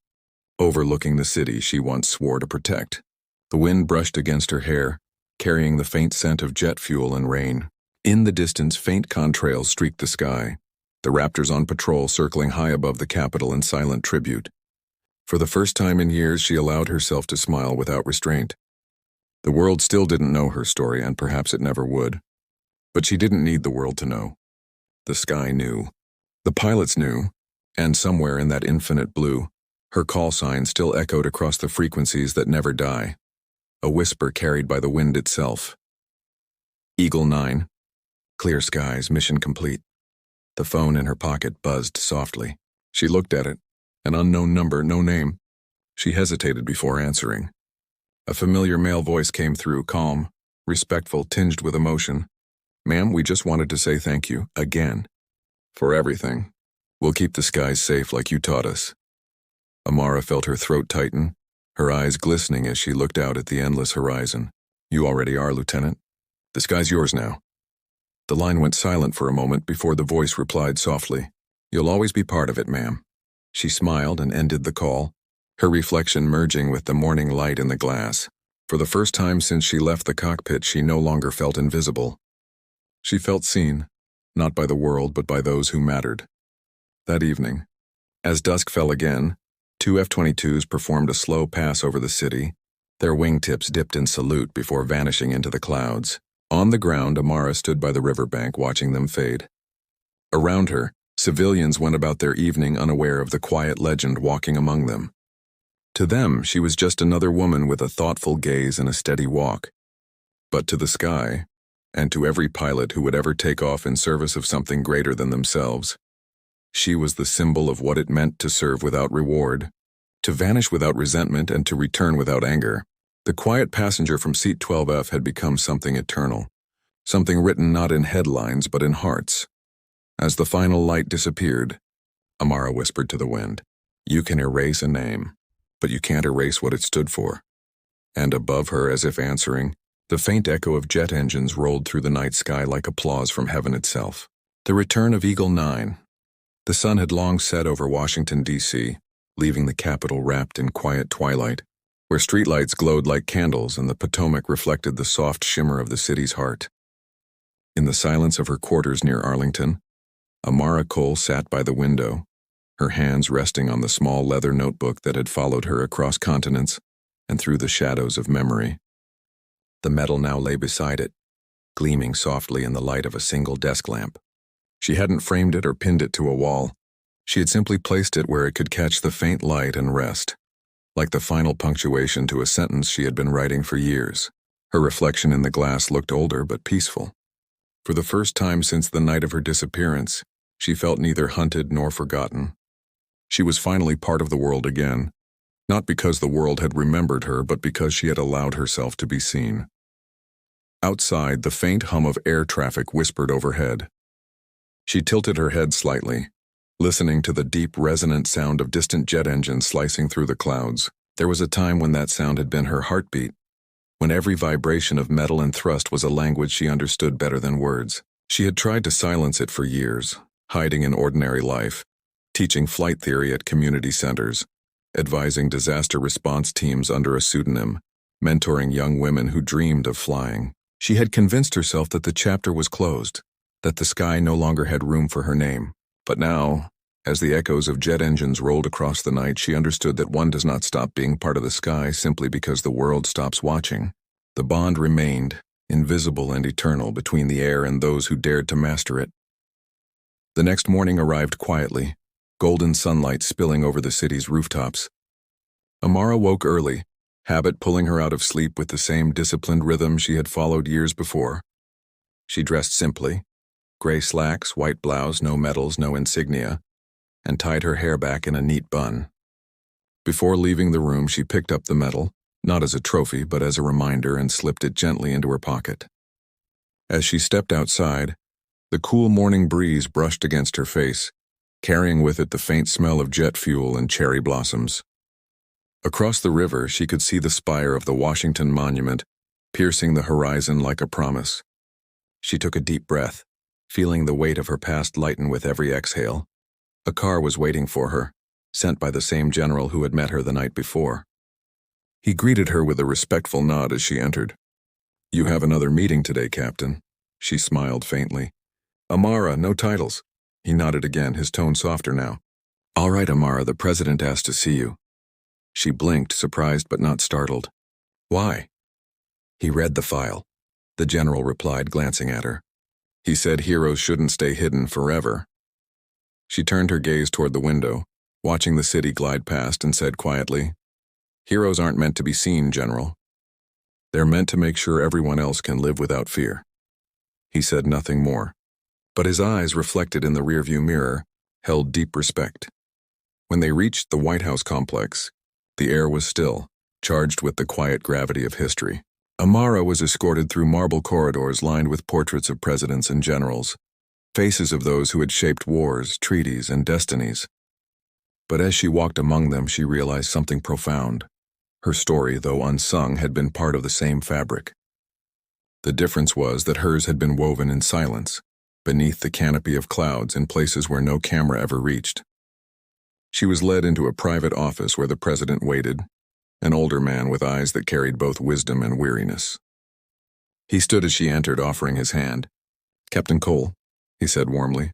overlooking the city she once swore to protect. The wind brushed against her hair, carrying the faint scent of jet fuel and rain. In the distance, faint contrails streaked the sky, the Raptors on patrol circling high above the Capitol in silent tribute. For the first time in years, she allowed herself to smile without restraint. The world still didn't know her story, and perhaps it never would. But she didn't need the world to know. The sky knew. The pilots knew, and somewhere in that infinite blue, her call sign still echoed across the frequencies that never die. A whisper carried by the wind itself. Eagle 9. Clear skies, mission complete. The phone in her pocket buzzed softly. She looked at it. An unknown number, no name. She hesitated before answering. A familiar male voice came through, calm, respectful, tinged with emotion. "Ma'am, we just wanted to say thank you, again. For everything. We'll keep the skies safe like you taught us." Amara felt her throat tighten, her eyes glistening as she looked out at the endless horizon. "You already are, Lieutenant. The sky's yours now." The line went silent for a moment before the voice replied softly, "You'll always be part of it, ma'am." She smiled and ended the call, her reflection merging with the morning light in the glass. For the first time since she left the cockpit, she no longer felt invisible. She felt seen, not by the world but by those who mattered. That evening, as dusk fell again, two F-22s performed a slow pass over the city, their wingtips dipped in salute before vanishing into the clouds. On the ground, Amara stood by the riverbank watching them fade. Around her, civilians went about their evening unaware of the quiet legend walking among them. To them, she was just another woman with a thoughtful gaze and a steady walk. But to the sky, and to every pilot who would ever take off in service of something greater than themselves, she was the symbol of what it meant to serve without reward, to vanish without resentment, and to return without anger. The quiet passenger from seat 12F had become something eternal, something written not in headlines but in hearts. As the final light disappeared, Amara whispered to the wind, "You can erase a name, but you can't erase what it stood for." And above her, as if answering, the faint echo of jet engines rolled through the night sky like applause from heaven itself. The return of Eagle 9. The sun had long set over Washington, D.C., leaving the Capitol wrapped in quiet twilight, where streetlights glowed like candles and the Potomac reflected the soft shimmer of the city's heart. In the silence of her quarters near Arlington, Amara Cole sat by the window, her hands resting on the small leather notebook that had followed her across continents and through the shadows of memory. The medal now lay beside it, gleaming softly in the light of a single desk lamp. She hadn't framed it or pinned it to a wall. She had simply placed it where it could catch the faint light and rest, like the final punctuation to a sentence she had been writing for years. Her reflection in the glass looked older but peaceful. For the first time since the night of her disappearance, she felt neither hunted nor forgotten. She was finally part of the world again, not because the world had remembered her, but because she had allowed herself to be seen. Outside, the faint hum of air traffic whispered overhead. She tilted her head slightly, listening to the deep, resonant sound of distant jet engines slicing through the clouds. There was a time when that sound had been her heartbeat, when every vibration of metal and thrust was a language she understood better than words. She had tried to silence it for years, hiding in ordinary life, teaching flight theory at community centers, advising disaster response teams under a pseudonym, mentoring young women who dreamed of flying. She had convinced herself that the chapter was closed, that the sky no longer had room for her name. But now, as the echoes of jet engines rolled across the night, she understood that one does not stop being part of the sky simply because the world stops watching. The bond remained, invisible and eternal between the air and those who dared to master it. The next morning arrived quietly, golden sunlight spilling over the city's rooftops. Amara woke early, habit pulling her out of sleep with the same disciplined rhythm she had followed years before. She dressed simply, gray slacks, white blouse, no medals, no insignia, and tied her hair back in a neat bun. Before leaving the room, she picked up the medal, not as a trophy but as a reminder, and slipped it gently into her pocket. As she stepped outside, the cool morning breeze brushed against her face, carrying with it the faint smell of jet fuel and cherry blossoms. Across the river, she could see the spire of the Washington Monument, piercing the horizon like a promise. She took a deep breath, feeling the weight of her past lighten with every exhale. A car was waiting for her, sent by the same general who had met her the night before. He greeted her with a respectful nod as she entered. "You have another meeting today, Captain." She smiled faintly. "Amara, no titles." He nodded again, his tone softer now. "All right, Amara, the president asked to see you." She blinked, surprised but not startled. "Why?" "He read the file," the general replied, glancing at her. "He said heroes shouldn't stay hidden forever." She turned her gaze toward the window, watching the city glide past, and said quietly, "Heroes aren't meant to be seen, General. They're meant to make sure everyone else can live without fear." He said nothing more, but his eyes, reflected in the rearview mirror, held deep respect. When they reached the White House complex, the air was still, charged with the quiet gravity of history. Amara was escorted through marble corridors lined with portraits of presidents and generals, faces of those who had shaped wars, treaties, and destinies. But as she walked among them, she realized something profound. Her story, though unsung, had been part of the same fabric. The difference was that hers had been woven in silence, beneath the canopy of clouds in places where no camera ever reached. She was led into a private office where the president waited, an older man with eyes that carried both wisdom and weariness. He stood as she entered, offering his hand. "Captain Cole," he said warmly,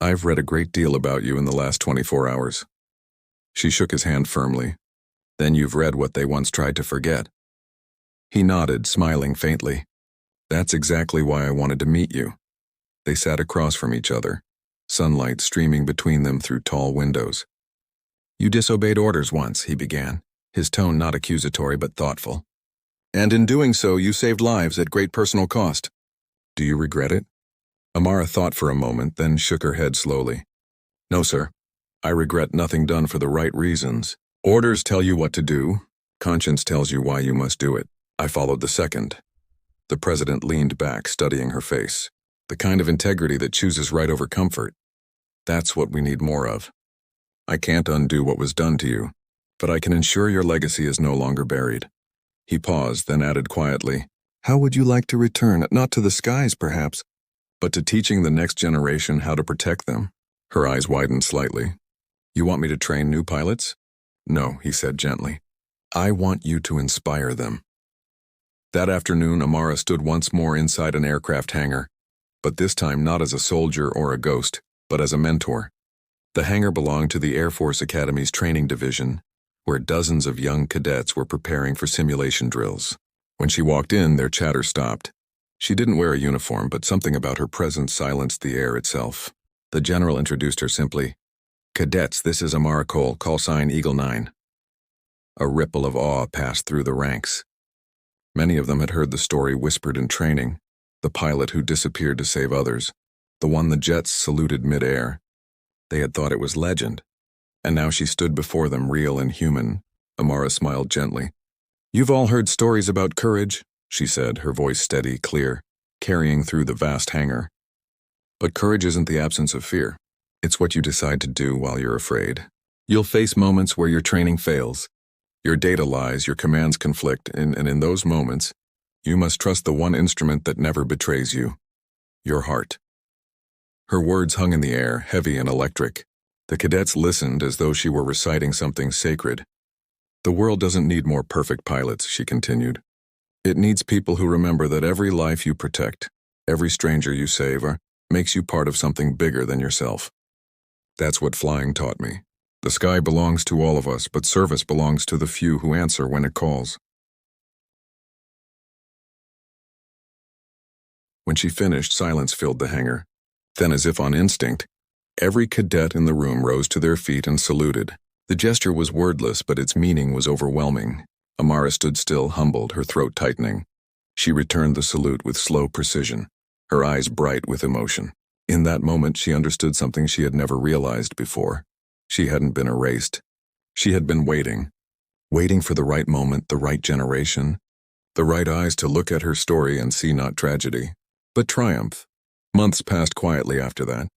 "I've read a great deal about you in the last 24 hours. She shook his hand firmly. "Then you've read what they once tried to forget." He nodded, smiling faintly. "That's exactly why I wanted to meet you." They sat across from each other, sunlight streaming between them through tall windows. "You disobeyed orders once," he began, his tone not accusatory but thoughtful. "And in doing so, you saved lives at great personal cost. Do you regret it?" Amara thought for a moment, then shook her head slowly. "No, sir. I regret nothing done for the right reasons. Orders tell you what to do. Conscience tells you why you must do it. I followed the second." The president leaned back, studying her face. "The kind of integrity that chooses right over comfort. That's what we need more of. I can't undo what was done to you, but I can ensure your legacy is no longer buried." He paused, then added quietly, "How would you like to return, not to the skies perhaps, but to teaching the next generation how to protect them?" Her eyes widened slightly. "You want me to train new pilots?" "No," he said gently. "I want you to inspire them." That afternoon, Amara stood once more inside an aircraft hangar, but this time not as a soldier or a ghost, but as a mentor. The hangar belonged to the Air Force Academy's training division, where dozens of young cadets were preparing for simulation drills. When she walked in, their chatter stopped. She didn't wear a uniform, but something about her presence silenced the air itself. The general introduced her simply. "Cadets, this is Amara Cole, call sign Eagle 9. A ripple of awe passed through the ranks. Many of them had heard the story whispered in training, the pilot who disappeared to save others, the one the jets saluted mid-air. They had thought it was legend, and now she stood before them, real and human. Amara smiled gently. "You've all heard stories about courage," she said, her voice steady, clear, carrying through the vast hangar. "But courage isn't the absence of fear. It's what you decide to do while you're afraid. You'll face moments where your training fails. Your data lies, your commands conflict, and in those moments, you must trust the one instrument that never betrays you, your heart." Her words hung in the air, heavy and electric. The cadets listened as though she were reciting something sacred. "The world doesn't need more perfect pilots," she continued. "It needs people who remember that every life you protect, every stranger you save, makes you part of something bigger than yourself. That's what flying taught me. The sky belongs to all of us, but service belongs to the few who answer when it calls." When she finished, silence filled the hangar. Then, as if on instinct, every cadet in the room rose to their feet and saluted. The gesture was wordless, but its meaning was overwhelming. Amara stood still, humbled, her throat tightening. She returned the salute with slow precision, her eyes bright with emotion. In that moment, she understood something she had never realized before. She hadn't been erased. She had been waiting for the right moment, the right generation, the right eyes to look at her story and see not tragedy, but triumph. Months passed quietly after that,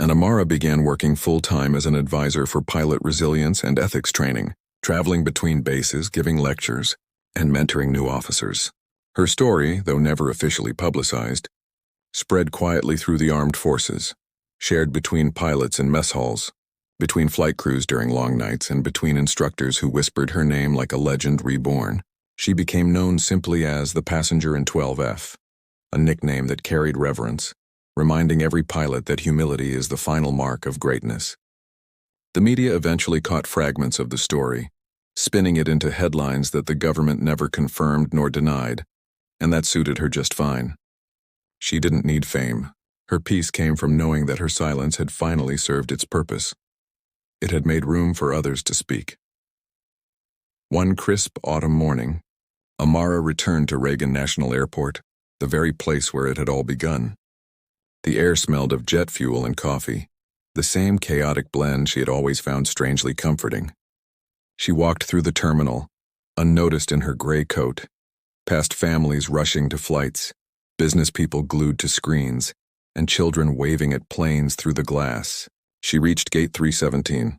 and Amara began working full-time as an advisor for pilot resilience and ethics training, traveling between bases, giving lectures, and mentoring new officers. Her story, though never officially publicized, spread quietly through the armed forces, shared between pilots in mess halls, between flight crews during long nights, and between instructors who whispered her name like a legend reborn. She became known simply as the passenger in 12F, a nickname that carried reverence, reminding every pilot that humility is the final mark of greatness. The media eventually caught fragments of the story, spinning it into headlines that the government never confirmed nor denied, and that suited her just fine. She didn't need fame. Her peace came from knowing that her silence had finally served its purpose. It had made room for others to speak. One crisp autumn morning, Amara returned to Reagan National Airport, the very place where it had all begun. The air smelled of jet fuel and coffee, the same chaotic blend she had always found strangely comforting. She walked through the terminal, unnoticed in her gray coat, past families rushing to flights, business people glued to screens, and children waving at planes through the glass. She reached Gate 317,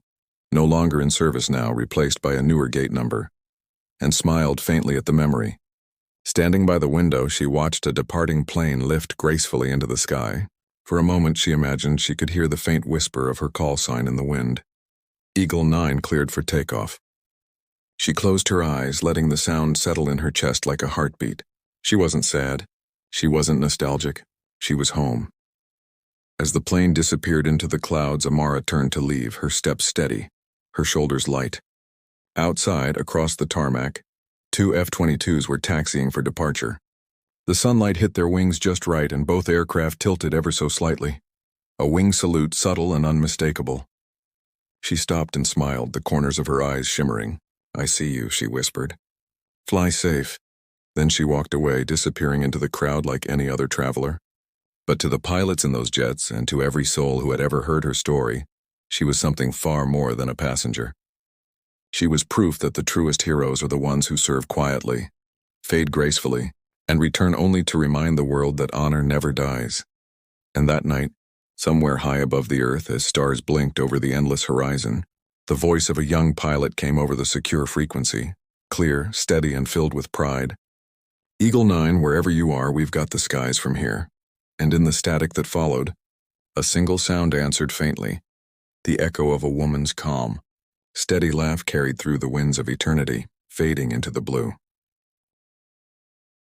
no longer in service now, replaced by a newer gate number, and smiled faintly at the memory. Standing by the window, she watched a departing plane lift gracefully into the sky. For a moment, she imagined she could hear the faint whisper of her call sign in the wind. Eagle 9 cleared for takeoff. She closed her eyes, letting the sound settle in her chest like a heartbeat. She wasn't sad. She wasn't nostalgic. She was home. As the plane disappeared into the clouds, Amara turned to leave, her steps steady, her shoulders light. Outside, across the tarmac, 2 F-22s were taxiing for departure. The sunlight hit their wings just right, and both aircraft tilted ever so slightly. A wing salute, subtle and unmistakable. She stopped and smiled, the corners of her eyes shimmering. "I see you," she whispered. "Fly safe." Then she walked away, disappearing into the crowd like any other traveler. But to the pilots in those jets, and to every soul who had ever heard her story, she was something far more than a passenger. She was proof that the truest heroes are the ones who serve quietly, fade gracefully, and return only to remind the world that honor never dies. And that night, somewhere high above the earth, as stars blinked over the endless horizon, the voice of a young pilot came over the secure frequency, clear, steady, and filled with pride. "Eagle 9, wherever you are, we've got the skies from here." And in the static that followed, a single sound answered faintly, the echo of a woman's calm. Steady laugh carried through the winds of eternity, fading into the blue.